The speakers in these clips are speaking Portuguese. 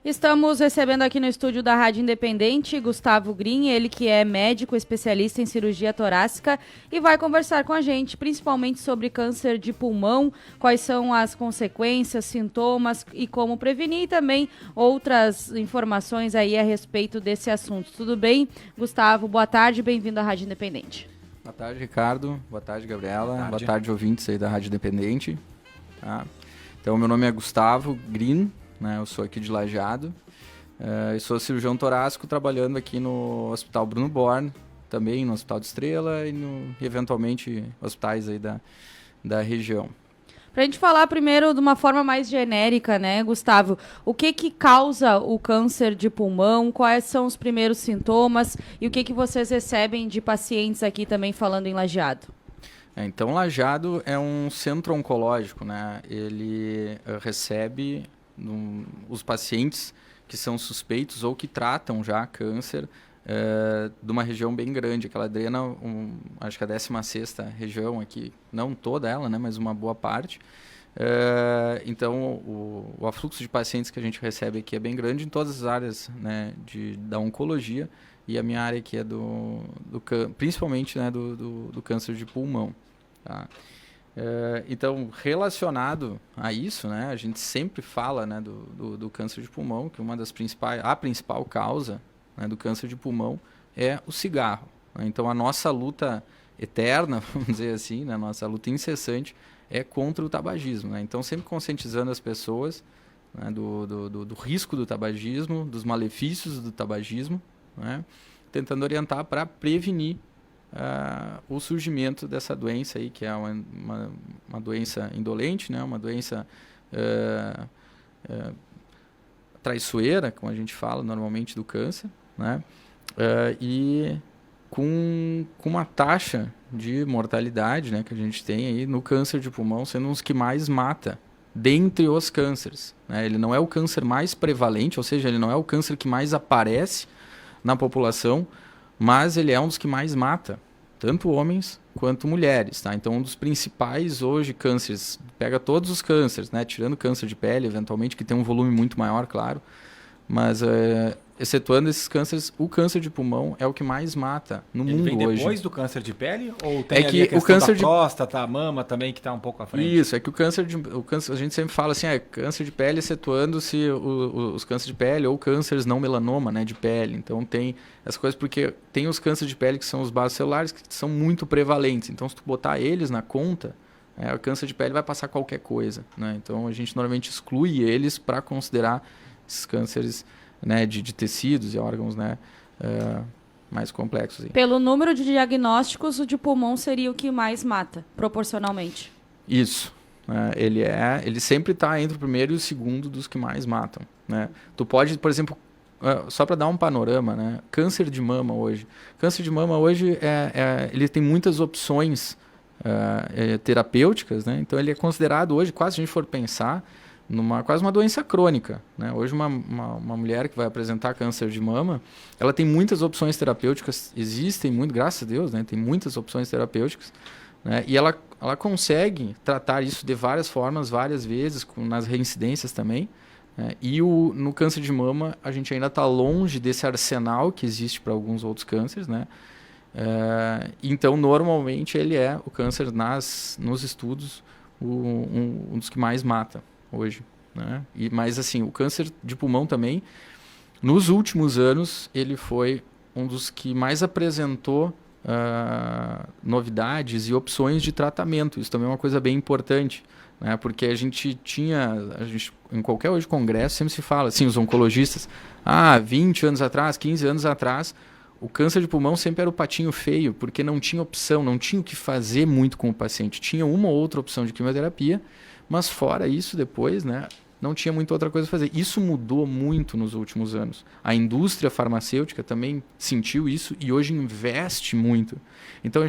Estamos recebendo aqui no estúdio da Rádio Independente Gustavo Green, ele que é médico especialista em cirurgia torácica e vai conversar com a gente principalmente sobre câncer de pulmão, quais são as consequências, sintomas e como prevenir, e também outras informações aí a respeito desse assunto. Tudo bem, Gustavo? Boa tarde, bem-vindo à Rádio Independente. Boa tarde, Ricardo. Boa tarde, Gabriela. Boa tarde, ouvintes aí da Rádio Independente. Tá? Então, meu nome é Gustavo Green, né? Eu sou aqui de Lajeado. Eu sou cirurgião torácico trabalhando aqui no Hospital Bruno Born, também no Hospital de Estrela e eventualmente hospitais aí da região. Para a gente falar primeiro de uma forma mais genérica, né, Gustavo? O que causa o câncer de pulmão? Quais são os primeiros sintomas? E o que vocês recebem de pacientes aqui também falando em Lajeado? Então, Lajeado é um centro oncológico, né? Ele recebe os pacientes que são suspeitos ou que tratam já câncer de uma região bem grande, que ela drena, acho que a 16ª região aqui, não toda ela, né, mas uma boa parte. Então, o afluxo de pacientes que a gente recebe aqui é bem grande em todas as áreas, né, da oncologia, e a minha área aqui é principalmente, né, do câncer de pulmão. Tá? Então, relacionado a isso, né, a gente sempre fala, né, do câncer de pulmão, que a principal causa, né, do câncer de pulmão é o cigarro. Né? Então, a nossa luta eterna, vamos dizer assim, né, a nossa luta incessante é contra o tabagismo. Né? Então, sempre conscientizando as pessoas, né, do risco do tabagismo, dos malefícios do tabagismo, né, tentando orientar para prevenir o surgimento dessa doença aí, que é uma doença indolente, né? Uma doença traiçoeira, como a gente fala normalmente do câncer, né? E com uma taxa de mortalidade, né, que a gente tem aí no câncer de pulmão sendo um dos que mais mata dentre os cânceres. Né? Ele não é o câncer mais prevalente, ou seja, ele não é o câncer que mais aparece na população, mas ele é um dos que mais mata, tanto homens quanto mulheres. Tá? Então, um dos principais hoje cânceres, pega todos os cânceres, né? Tirando câncer de pele, eventualmente, que tem um volume muito maior, claro, mas excetuando esses cânceres, o câncer de pulmão é o que mais mata no mundo hoje. Ele vem depois do câncer de pele? Ou tem que a questão o câncer da próstata, a mama também, que está um pouco à frente? Isso, é que o câncer, a gente sempre fala assim, câncer de pele excetuando-se os cânceres de pele ou cânceres não melanoma, né, de pele. Então tem essas coisas, porque tem os cânceres de pele que são os basos celulares, que são muito prevalentes. Então se tu botar eles na conta, o câncer de pele vai passar qualquer coisa. Né? Então a gente normalmente exclui eles para considerar esses cânceres, né, de tecidos e órgãos, né, mais complexos. Aí. Pelo número de diagnósticos, o de pulmão seria o que mais mata, proporcionalmente. Isso. Ele sempre está entre o primeiro e o segundo dos que mais matam. Né? Tu pode, por exemplo, só para dar um panorama, né, câncer de mama hoje. Câncer de mama hoje, ele tem muitas opções terapêuticas, né? Então ele é considerado hoje, quase se a gente for pensar, quase uma doença crônica. Né? Hoje uma mulher que vai apresentar câncer de mama, ela tem muitas opções terapêuticas, existem muito, graças a Deus, né? Tem muitas opções terapêuticas, né? E ela consegue tratar isso de várias formas, várias vezes, nas reincidências também. Né? E no câncer de mama, a gente ainda está longe desse arsenal que existe para alguns outros cânceres. Né? Então, normalmente, ele é o câncer nos estudos um dos que mais mata hoje, né? Mas assim, o câncer de pulmão também, nos últimos anos, ele foi um dos que mais apresentou novidades e opções de tratamento. Isso também é uma coisa bem importante, né? Porque a gente em qualquer hoje congresso sempre se fala, assim, os oncologistas, 20 anos atrás, 15 anos atrás, o câncer de pulmão sempre era o patinho feio, porque não tinha opção, não tinha o que fazer muito com o paciente. Tinha uma ou outra opção de quimioterapia, mas fora isso, depois, né, não tinha muita outra coisa a fazer. Isso mudou muito nos últimos anos. A indústria farmacêutica também sentiu isso e hoje investe muito. Então,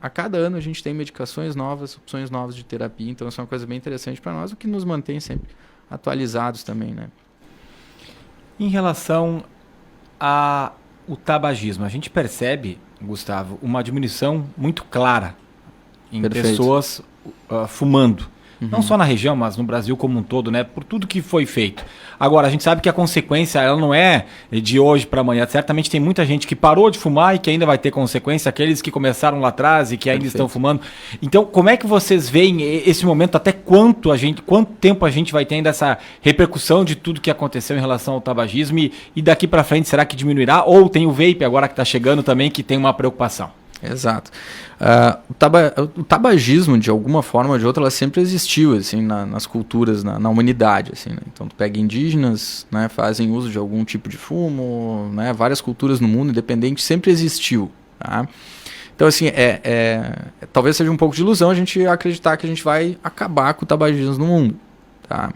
a cada ano, a gente tem medicações novas, opções novas de terapia. Então, isso é uma coisa bem interessante para nós, o que nos mantém sempre atualizados também, né? Em relação ao tabagismo, a gente percebe, Gustavo, uma diminuição muito clara em pessoas fumando. Não só na região, mas no Brasil como um todo, né? Por tudo que foi feito. Agora, a gente sabe que a consequência ela não é de hoje para amanhã. Certamente tem muita gente que parou de fumar e que ainda vai ter consequência, aqueles que começaram lá atrás e que ainda estão fumando. Então, como é que vocês veem esse momento? Até quanto tempo a gente vai ter ainda essa repercussão de tudo que aconteceu em relação ao tabagismo e daqui para frente será que diminuirá? Ou tem o vape agora que está chegando também que tem uma preocupação? Exato. O tabagismo, de alguma forma ou de outra, ela sempre existiu assim, nas culturas, na humanidade. Assim, né? Então, tu pega indígenas, né, fazem uso de algum tipo de fumo, né, várias culturas no mundo, independente, sempre existiu. Tá? Então, assim, talvez seja um pouco de ilusão a gente acreditar que a gente vai acabar com o tabagismo no mundo. Tá?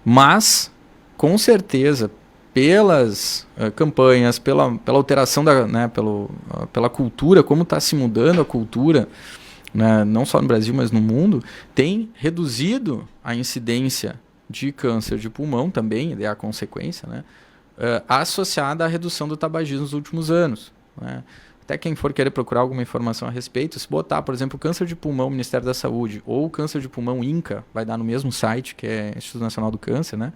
Mas, com certeza, pelas campanhas, pela alteração pela cultura, como está se mudando a cultura, né, não só no Brasil, mas no mundo, tem reduzido a incidência de câncer de pulmão também, é a consequência, né, associada à redução do tabagismo nos últimos anos. Né. Até quem for querer procurar alguma informação a respeito, se botar, por exemplo, câncer de pulmão Ministério da Saúde ou câncer de pulmão INCA, vai dar no mesmo site, que é Instituto Nacional do Câncer, né,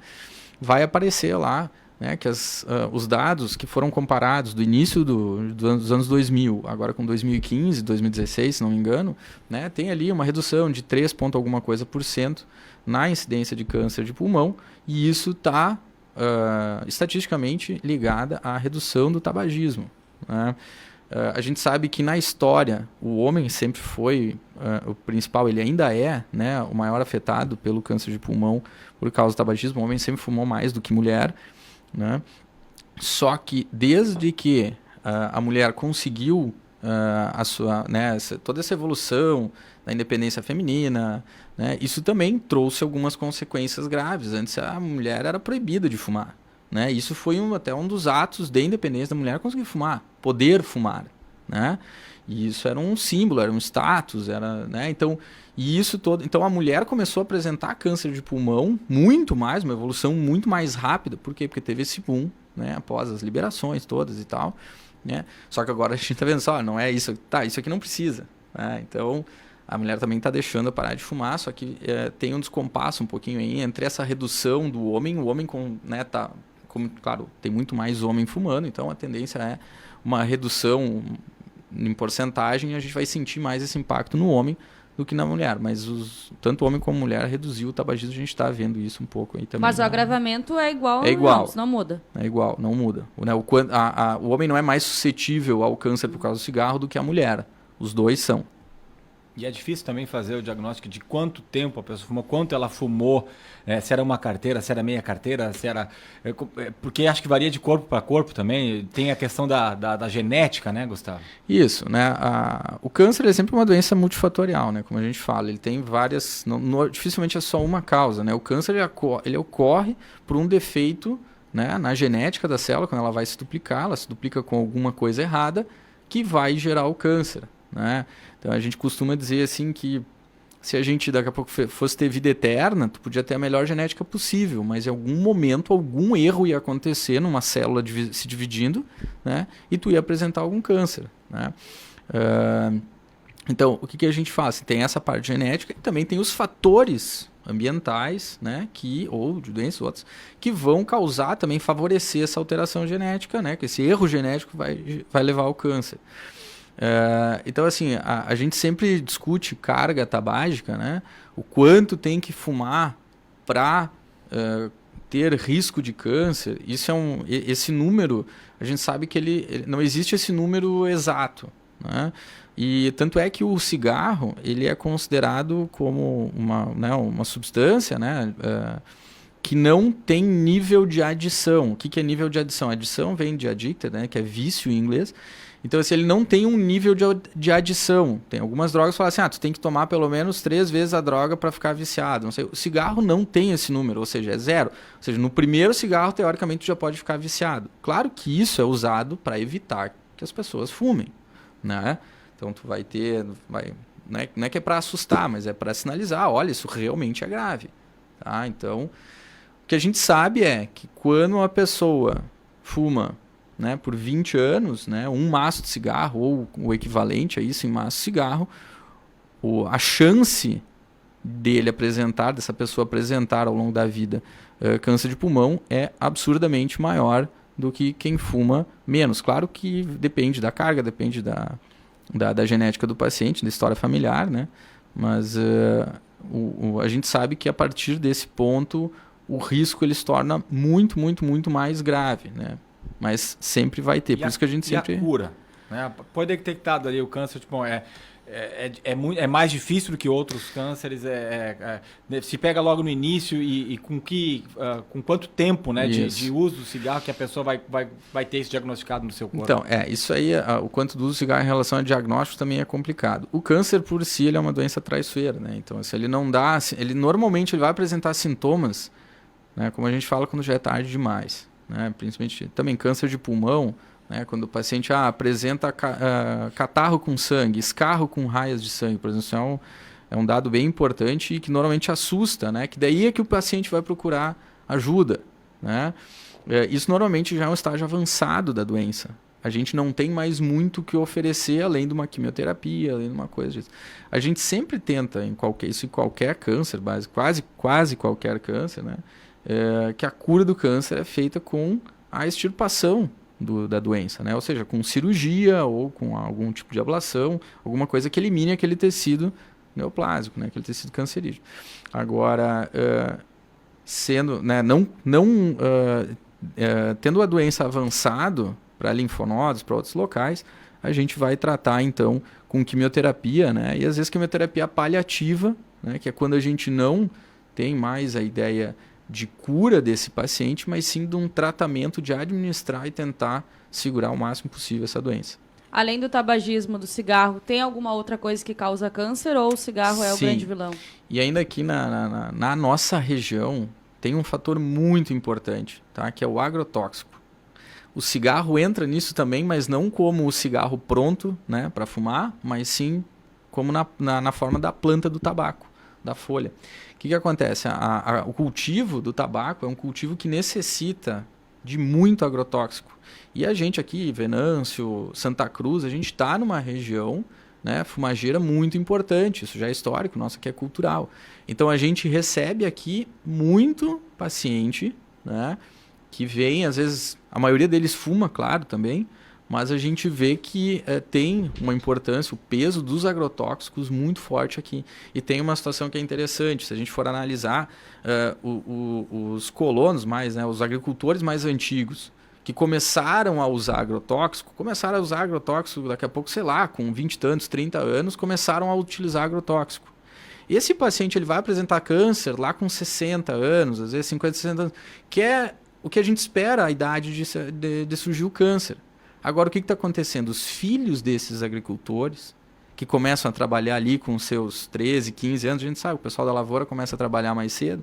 vai aparecer lá, né, que os dados que foram comparados do início dos anos 2000, agora com 2015, 2016, se não me engano, né, tem ali uma redução de 3 ponto alguma coisa por cento na incidência de câncer de pulmão, e isso está estatisticamente ligada à redução do tabagismo. Né? A gente sabe que na história o homem sempre foi o principal, ele ainda é, né, o maior afetado pelo câncer de pulmão por causa do tabagismo. O homem sempre fumou mais do que mulher. Né? Só que desde que a mulher conseguiu toda essa evolução da independência feminina, né, isso também trouxe algumas consequências graves. Antes a mulher era proibida de fumar. Né? Isso foi até um dos atos de independência da mulher conseguir fumar, poder fumar. Né? E isso era um símbolo, era um status, né? Então a mulher começou a apresentar câncer de pulmão muito mais, uma evolução muito mais rápida. Por quê? Porque teve esse boom, né, após as liberações todas e tal. Né? Só que agora a gente está vendo só, não é isso, isso aqui não precisa. Né? Então a mulher também está deixando eu parar de fumar, só que tem um descompasso um pouquinho aí entre essa redução do homem, o homem claro, tem muito mais homem fumando, então a tendência é uma redução em porcentagem, a gente vai sentir mais esse impacto no homem do que na mulher, mas tanto o homem como a mulher reduziu o tabagismo, a gente está vendo isso um pouco aí também. Mas o agravamento é igual? É igual. Não, não muda. É igual, não muda. O homem não é mais suscetível ao câncer por causa do cigarro do que a mulher. Os dois são. E é difícil também fazer o diagnóstico de quanto tempo a pessoa fumou, quanto ela fumou, se era uma carteira, se era meia carteira, se era... Porque acho que varia de corpo para corpo também. Tem a questão da genética, né, Gustavo? Isso, né? O câncer é sempre uma doença multifatorial, né? Como a gente fala. Ele tem várias... dificilmente é só uma causa, né? O câncer ele ocorre por um defeito, né, na genética da célula, quando ela vai se duplicar, ela se duplica com alguma coisa errada, que vai gerar o câncer. Né? Então a gente costuma dizer assim que se a gente daqui a pouco fosse ter vida eterna, tu podia ter a melhor genética possível, mas em algum momento algum erro ia acontecer numa célula se dividindo, né? E tu ia apresentar algum câncer. Né? Então o que a gente faz? Tem essa parte genética e também tem os fatores ambientais, né, ou de doenças outras, que vão causar também, favorecer essa alteração genética, né, que esse erro genético vai levar ao câncer. Então, assim, a gente sempre discute carga tabágica, né? O quanto tem que fumar para ter risco de câncer. Esse número, a gente sabe que ele não existe esse número exato, né? E tanto é que o cigarro ele é considerado como uma substância, né? Que não tem nível de adição. O que é nível de adição? Adição vem de addicted, né? Que é vício em inglês. Então, assim, ele não tem um nível de adição. Tem algumas drogas que falam assim, tu tem que tomar pelo menos 3 vezes a droga para ficar viciado. Não sei. O cigarro não tem esse número, ou seja, é 0. Ou seja, no primeiro cigarro, teoricamente, tu já pode ficar viciado. Claro que isso é usado para evitar que as pessoas fumem, né? Então, tu vai ter... não é que é para assustar, mas é para sinalizar, olha, isso realmente é grave. Tá? Então, o que a gente sabe é que quando uma pessoa fuma, né, por 20 anos, né, um maço de cigarro ou o equivalente a isso em maço de cigarro, a chance dessa pessoa apresentar ao longo da vida câncer de pulmão é absurdamente maior do que quem fuma menos. Claro que depende da carga, depende da genética do paciente, da história familiar, né? Mas a gente sabe que a partir desse ponto o risco ele se torna muito, muito, muito mais grave, né? Mas sempre vai ter, por isso que a gente sempre... E a cura, né? Pode ter detectado ali o câncer, tipo, é mais difícil do que outros cânceres, se pega logo no início e com quanto tempo, né, de uso do cigarro que a pessoa vai ter isso diagnosticado no seu corpo? Então, isso aí, o quanto do uso do cigarro em relação a diagnóstico também é complicado. O câncer por si ele é uma doença traiçoeira, né? Então, se ele não dá, normalmente ele vai apresentar sintomas, né, como a gente fala quando já é tarde demais, né? Principalmente também câncer de pulmão, né, quando o paciente apresenta catarro com sangue, escarro com raias de sangue, por exemplo, isso é um dado bem importante e que normalmente assusta, né, que daí é que o paciente vai procurar ajuda, né? Isso normalmente já é um estágio avançado da doença. A gente não tem mais muito o que oferecer além de uma quimioterapia, além de uma coisa disso. A gente sempre tenta, em qualquer câncer, quase qualquer câncer, né, que a cura do câncer é feita com a extirpação da doença, né? Ou seja, com cirurgia ou com algum tipo de ablação, alguma coisa que elimine aquele tecido neoplásico, né? Aquele tecido cancerígeno. Agora, sendo, né, tendo a doença avançado para linfonodos, para outros locais, a gente vai tratar então com quimioterapia, né? E às vezes quimioterapia paliativa, né? Que é quando a gente não tem mais a ideia de cura desse paciente, mas sim de um tratamento de administrar e tentar segurar o máximo possível essa doença. Além do tabagismo, do cigarro, tem alguma outra coisa que causa câncer ou o cigarro é o grande vilão? E ainda aqui na nossa região tem um fator muito importante, tá? Que é o agrotóxico. O cigarro entra nisso também, mas não como o cigarro pronto, né, para fumar, mas sim como na forma da planta do tabaco, da folha. O que acontece? O cultivo do tabaco é um cultivo que necessita de muito agrotóxico. E a gente aqui, Venâncio, Santa Cruz, a gente está numa região, né, fumageira muito importante. Isso já é histórico, nosso aqui é cultural. Então a gente recebe aqui muito paciente, né, que vem, às vezes, a maioria deles fuma, claro, também, mas a gente vê que tem uma importância, o peso dos agrotóxicos muito forte aqui. E tem uma situação que é interessante, se a gente for analisar os colonos né, os agricultores mais antigos, que começaram a usar agrotóxico, daqui a pouco, sei lá, com 20 e tantos, 30 anos, começaram a utilizar agrotóxico. Esse paciente ele vai apresentar câncer lá com 60 anos, às vezes 50, 60 anos, que é o que a gente espera a idade de surgir o câncer. Agora, o que está acontecendo? Os filhos desses agricultores, que começam a trabalhar ali com seus 13, 15 anos, a gente sabe, o pessoal da lavoura começa a trabalhar mais cedo,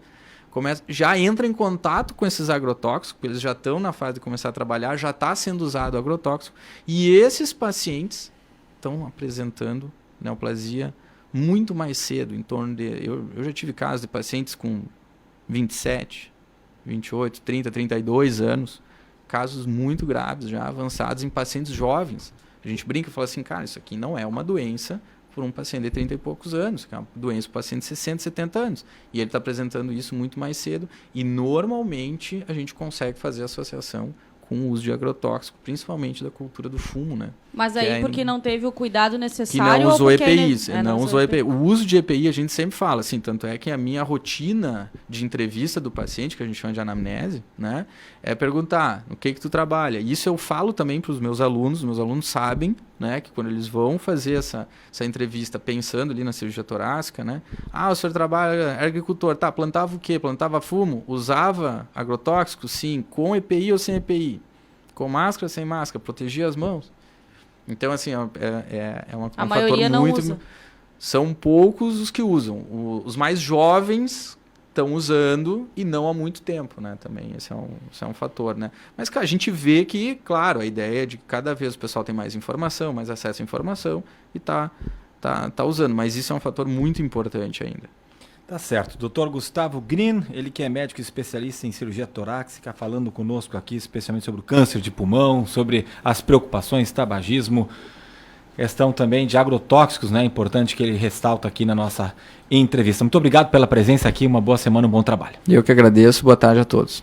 já entra em contato com esses agrotóxicos, eles já estão na fase de começar a trabalhar, já está sendo usado agrotóxico, e esses pacientes estão apresentando neoplasia muito mais cedo, em torno de... Eu já tive casos de pacientes com 27, 28, 30, 32 anos, casos muito graves, já avançados em pacientes jovens. A gente brinca e fala assim, cara, isso aqui não é uma doença por um paciente de 30 e poucos anos, que é uma doença para um paciente de 60, 70 anos. E ele está apresentando isso muito mais cedo e normalmente a gente consegue fazer associação com o uso de agrotóxico, principalmente da cultura do fumo, né? Mas aí porque não teve o cuidado necessário que não usou ou porque EPIs, não usou EPI. O uso de EPI a gente sempre fala, assim, tanto é que a minha rotina de entrevista do paciente, que a gente chama de anamnese, né, é perguntar no que tu trabalha. Isso eu falo também para os meus alunos sabem, né, que quando eles vão fazer essa entrevista pensando ali na cirurgia torácica, né, o senhor trabalha, é agricultor, tá, plantava o quê? Plantava fumo? Usava agrotóxico? Sim. Com EPI ou sem EPI? Com máscara, sem máscara? Protegia as mãos? Então, assim, é um fator não muito... usa. São poucos os que usam. Os mais jovens estão usando e não há muito tempo, né? Também esse é um fator, né? Mas, cara, a gente vê que, claro, a ideia é de que cada vez o pessoal tem mais informação, mais acesso à informação e tá usando. Mas isso é um fator muito importante ainda. Tá certo. Dr. Gustavo Green, ele que é médico especialista em cirurgia torácica, falando conosco aqui especialmente sobre o câncer de pulmão, sobre as preocupações, tabagismo. questão também de agrotóxicos, né? Importante que ele ressalta aqui na nossa entrevista. Muito obrigado pela presença aqui, uma boa semana, um bom trabalho. Eu que agradeço, boa tarde a todos.